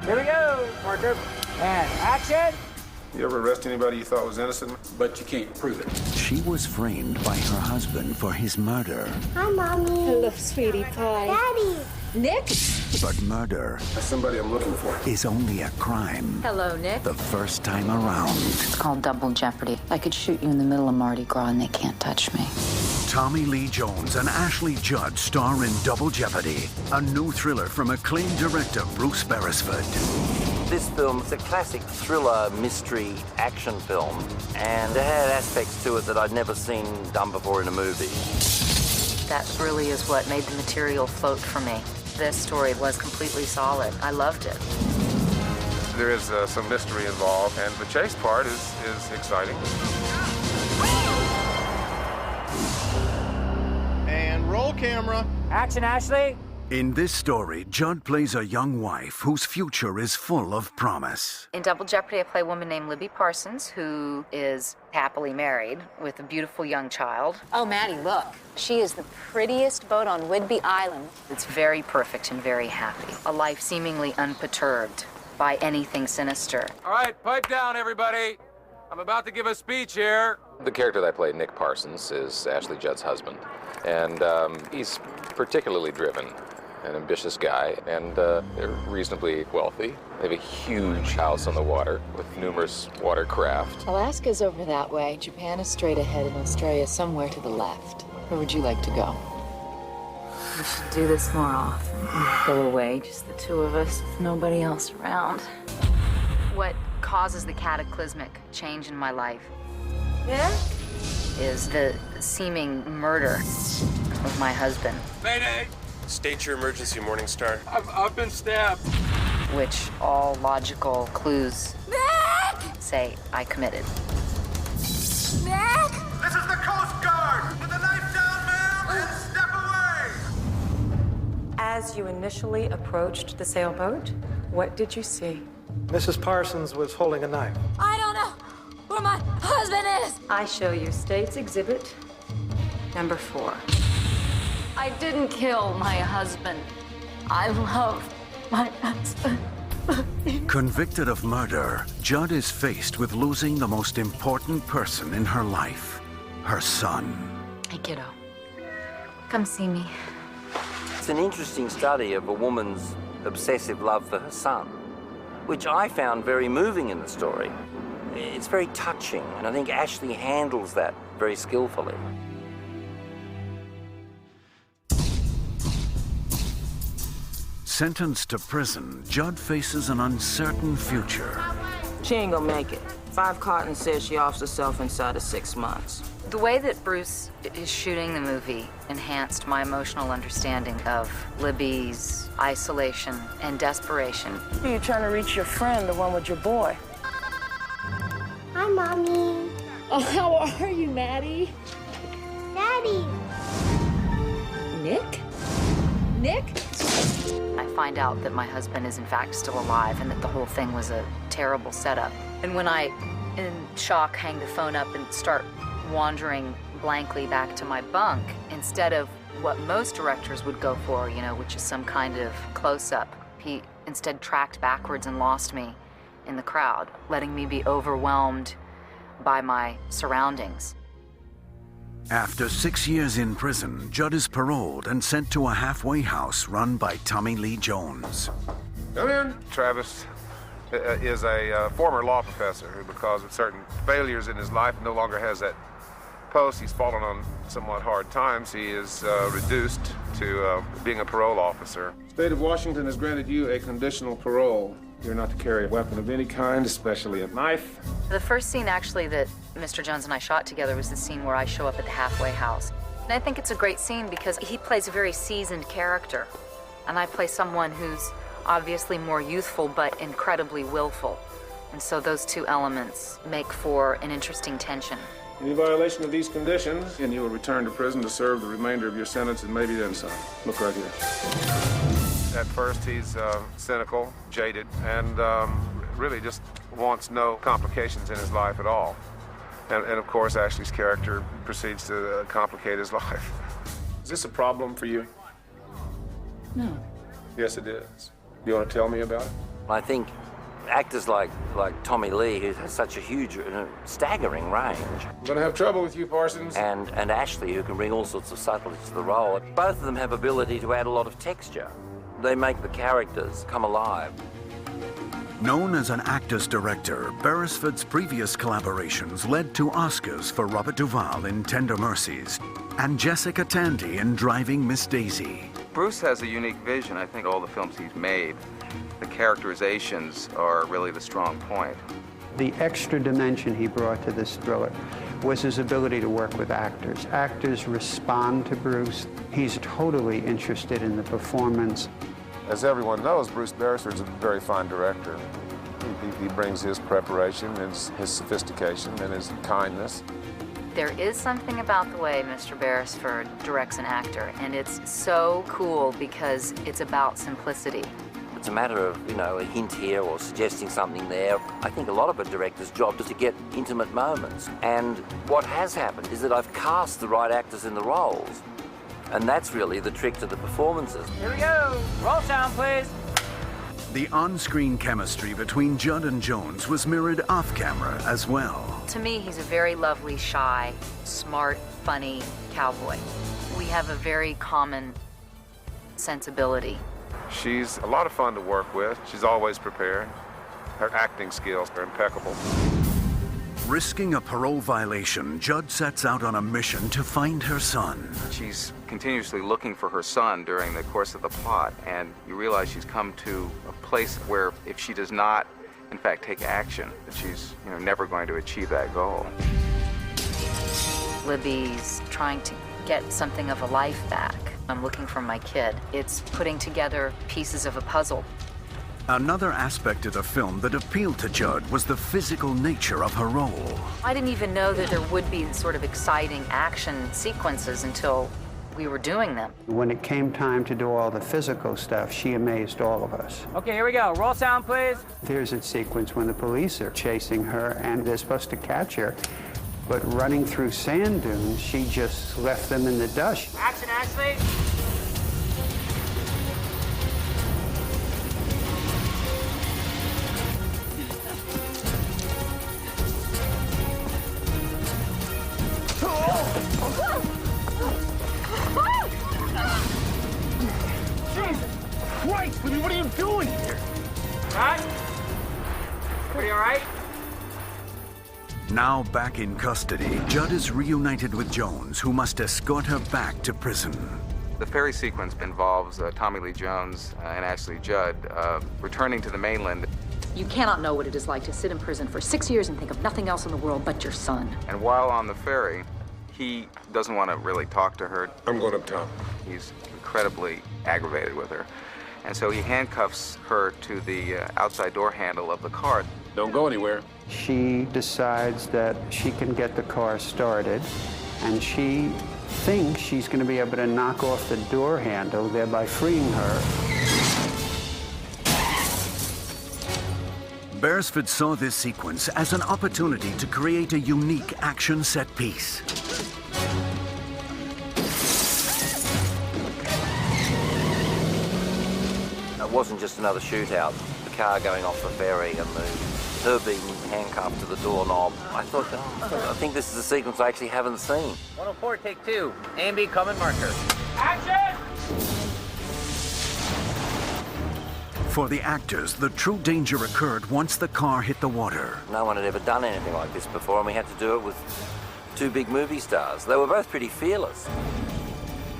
Here we go, Parker. And action! You ever arrest anybody you thought was innocent? But you can't prove it. She was framed by her husband for his murder. Hi, Mommy. Hello, sweetie pie. Daddy. Nick? But murder That's somebody I'm looking for. is only a crime Hello, Nick. the first time around. It's called Double Jeopardy. I could shoot you in the middle of Mardi Gras and they can't touch me. Tommy Lee Jones and Ashley Judd star in Double Jeopardy, a new thriller from acclaimed director Bruce Beresford. This film is a classic thriller, mystery, action film, and it had aspects to it that I'd never seen done before in a movie. That really is what made the material float for me. This story was completely solid. I loved it. There is some mystery involved, and the chase part is exciting. And roll camera. Action, Ashley! In this story, Judd plays a young wife whose future is full of promise. In Double Jeopardy, I play a woman named Libby Parsons, who is happily married with a beautiful young child. Oh, Maddie, look. She is the prettiest boat on Whidbey Island. It's very perfect and very happy. A life seemingly unperturbed by anything sinister. All right, pipe down, everybody. I'm about to give a speech here. The character that I play, Nick Parsons, is Ashley Judd's husband. And he's particularly driven, an ambitious guy, and they're reasonably wealthy. They have a huge house on the water with numerous watercraft. Alaska's over that way. Japan is straight ahead, and Australia somewhere to the left. Where would you like to go? We should do this more often. Go away, just the two of us, with nobody else around. What causes the cataclysmic change in my life is the seeming murder of my husband. Mayday! State your emergency, Morningstar. I've been stabbed. Which all logical clues say I committed. Nick! This is the Coast Guard! Put the knife down, ma'am, and step away! As you initially approached the sailboat, what did you see? Mrs. Parsons was holding a knife. I don't know where my husband is. I show you State's Exhibit number 4. I didn't kill my husband. I love my husband. Convicted of murder, Judd is faced with losing the most important person in her life, her son. Hey, kiddo. Come see me. It's an interesting study of a woman's obsessive love for her son, which I found very moving in the story. It's very touching, and I think Ashley handles that very skillfully. Sentenced to prison, Judd faces an uncertain future. She ain't gonna make it. 5 Cotton says she offs herself inside of 6 months. The way that Bruce is shooting the movie enhanced my emotional understanding of Libby's isolation and desperation. You're trying to reach your friend, the one with your boy. Hi, Mommy. Oh, how are you, Maddie? Daddy. Nick? Nick? I find out that my husband is in fact still alive and that the whole thing was a terrible setup. And when I, in shock, hang the phone up and start wandering blankly back to my bunk, instead of what most directors would go for, you know, which is some kind of close-up, he instead tracked backwards and lost me in the crowd, letting me be overwhelmed by my surroundings. After 6 years in prison, Judd is paroled and sent to a halfway house run by Tommy Lee Jones. Come in. Travis is a former law professor who, because of certain failures in his life, no longer has that post. He's fallen on somewhat hard times. He is reduced to being a parole officer. The state of Washington has granted you a conditional parole. You're not to carry a weapon of any kind, especially a knife. The first scene, actually, that Mr. Jones and I shot together was the scene where I show up at the halfway house. And I think it's a great scene because he plays a very seasoned character, and I play someone who's obviously more youthful but incredibly willful. And so those two elements make for an interesting tension. Any violation of these conditions, and you will return to prison to serve the remainder of your sentence and maybe then some. Look right here. At first, he's cynical, jaded, and really just wants no complications in his life at all. And of course, Ashley's character proceeds to complicate his life. Is this a problem for you? No. Yes, it is. You want to tell me about it? I think actors like Tommy Lee, who has such a huge, staggering range. I'm gonna have trouble with you, Parsons. And Ashley, who can bring all sorts of subtleties to the role. Both of them have ability to add a lot of texture. They make the characters come alive. Known as an actor's director, Beresford's previous collaborations led to Oscars for Robert Duvall in Tender Mercies and Jessica Tandy in Driving Miss Daisy. Bruce has a unique vision. I think all the films he's made, the characterizations are really the strong point. The extra dimension he brought to this thriller was his ability to work with actors. Actors respond to Bruce. He's totally interested in the performance. As everyone knows, Bruce Beresford's a very fine director. He brings his preparation, his sophistication, and his kindness. There is something about the way Mr. Beresford directs an actor, and it's so cool because it's about simplicity. It's a matter of, a hint here or suggesting something there. I think a lot of a director's job is to get intimate moments. And what has happened is that I've cast the right actors in the roles. And that's really the trick to the performances. Here we go. Roll sound, please. The on-screen chemistry between Judd and Jones was mirrored off-camera as well. To me, he's a very lovely, shy, smart, funny cowboy. We have a very common sensibility. She's a lot of fun to work with. She's always prepared. Her acting skills are impeccable. Risking a parole violation, Judd sets out on a mission to find her son. She's continuously looking for her son during the course of the plot, and you realize she's come to a place where if she does not, in fact, take action, that she's never going to achieve that goal. Libby's trying to get something of a life back. I'm looking for my kid. It's putting together pieces of a puzzle. Another aspect of the film that appealed to Judd was the physical nature of her role. I didn't even know that there would be sort of exciting action sequences until we were doing them. When it came time to do all the physical stuff, she amazed all of us. Okay, here we go. Roll sound, please. There's a sequence when the police are chasing her and they're supposed to catch her. But running through sand dunes, she just left them in the dust. Action, Ashley. Christ, Libby, what are you doing here? Right? Are you all right? Now back in custody, Judd is reunited with Jones, who must escort her back to prison. The ferry sequence involves Tommy Lee Jones and Ashley Judd returning to the mainland. You cannot know what it is like to sit in prison for 6 years and think of nothing else in the world but your son. And while on the ferry, he doesn't want to really talk to her. I'm going up top. He's incredibly aggravated with her. And so he handcuffs her to the outside door handle of the car. Don't go anywhere. She decides that she can get the car started, and she thinks she's going to be able to knock off the door handle, thereby freeing her. Beresford saw this sequence as an opportunity to create a unique action set piece. It wasn't just another shootout. The car going off the ferry and her being handcuffed to the doorknob. I thought, I think this is a sequence I actually haven't seen. 104, take 2. A and B, come and marker. Action! For the actors, the true danger occurred once the car hit the water. No one had ever done anything like this before, and we had to do it with two big movie stars. They were both pretty fearless.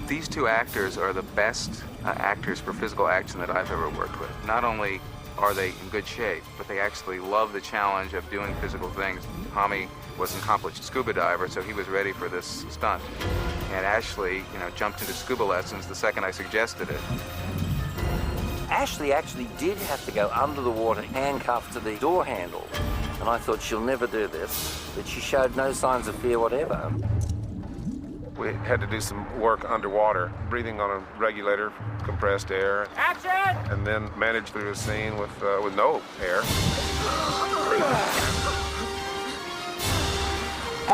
These two actors are the best actors for physical action that I've ever worked with. Not only are they in good shape, but they actually love the challenge of doing physical things. Tommy was an accomplished scuba diver, so he was ready for this stunt. And Ashley, jumped into scuba lessons the second I suggested it. Ashley actually did have to go under the water, handcuffed to the door handle. And I thought, she'll never do this, but she showed no signs of fear whatever. We had to do some work underwater, breathing on a regulator, compressed air. Action! And then manage through a scene with no air.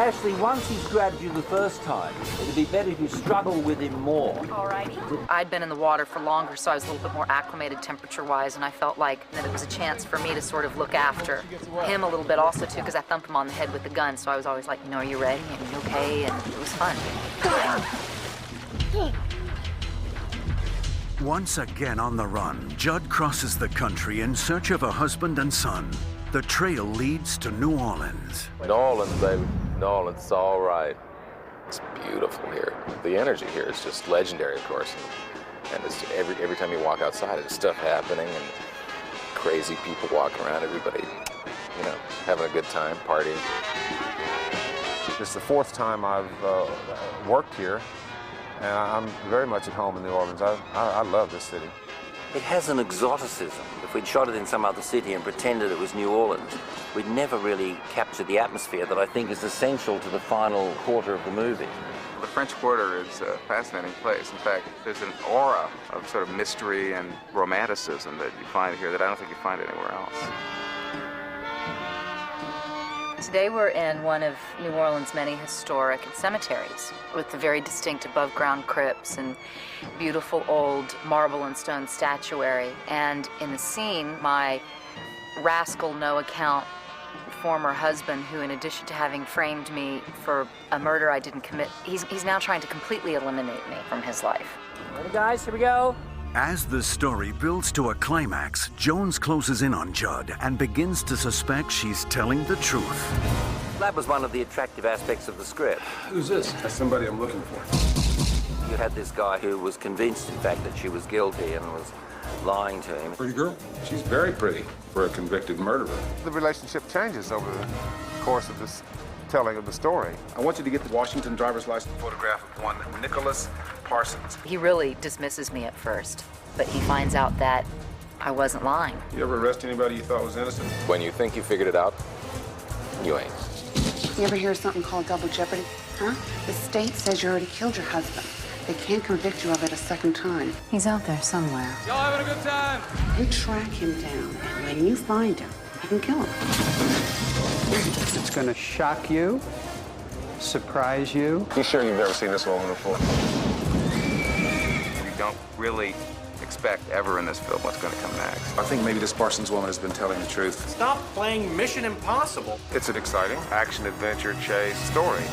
Ashley, once he's grabbed you the first time, it'd be better if you struggle with him more. Alrighty. I'd been in the water for longer, so I was a little bit more acclimated temperature-wise, and I felt like that it was a chance for me to sort of look after him a little bit also, too, because I thumped him on the head with the gun, so I was always like, you know, are you ready? And you okay? And it was fun. Once again on the run, Judd crosses the country in search of a husband and son. The trail leads to New Orleans. New Orleans, baby. New Orleans, it's all right. It's beautiful here. The energy here is just legendary, of course. And it's every time you walk outside, there's stuff happening and crazy people walking around, everybody, you know, having a good time, partying. This is the fourth time I've worked here, and I'm very much at home in New Orleans. I love this city. It has an exoticism. If we'd shot it in some other city and pretended it was New Orleans, we'd never really capture the atmosphere that I think is essential to the final quarter of the movie. The French Quarter is a fascinating place. In fact, there's an aura of sort of mystery and romanticism that you find here that I don't think you find anywhere else. Today we're in one of New Orleans' many historic cemeteries with the very distinct above-ground crypts and beautiful old marble and stone statuary. And in the scene, my rascal, no-account former husband, who in addition to having framed me for a murder I didn't commit, he's now trying to completely eliminate me from his life. Ready, guys? Here we go. As the story builds to a climax, Jones closes in on Judd and begins to suspect she's telling the truth. That was one of the attractive aspects of the script. Who's this? That's somebody I'm looking for. You had this guy who was convinced, in fact, that she was guilty and was lying to him. Pretty girl? She's very pretty for a convicted murderer. The relationship changes over the course of this telling of the story. I want you to get the Washington driver's license photograph of one Nicholas Parsons. He really dismisses me at first, but he finds out that I wasn't lying. You ever arrest anybody you thought was innocent? When you think you figured it out, you ain't. You ever hear of something called double jeopardy? Huh? The state says you already killed your husband. They can't convict you of it a second time. He's out there somewhere. Y'all having a good time? You track him down, and when you find him, you can kill him. It's going to shock you, surprise you. You sure you've never seen this woman before? You don't really expect ever in this film what's going to come next. I think maybe this Parsons woman has been telling the truth. Stop playing Mission Impossible. It's an exciting action-adventure chase story.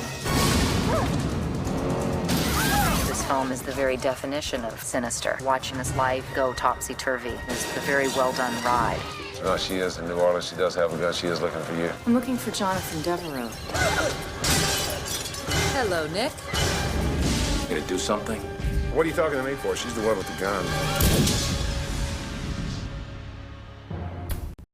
This film is the very definition of sinister. Watching this life go topsy-turvy is a very well-done ride. Oh, she is in New Orleans. She does have a gun. She is looking for you. I'm looking for Jonathan Devereaux. Hello, Nick. Gonna do something? What are you talking to me for? She's the one with the gun.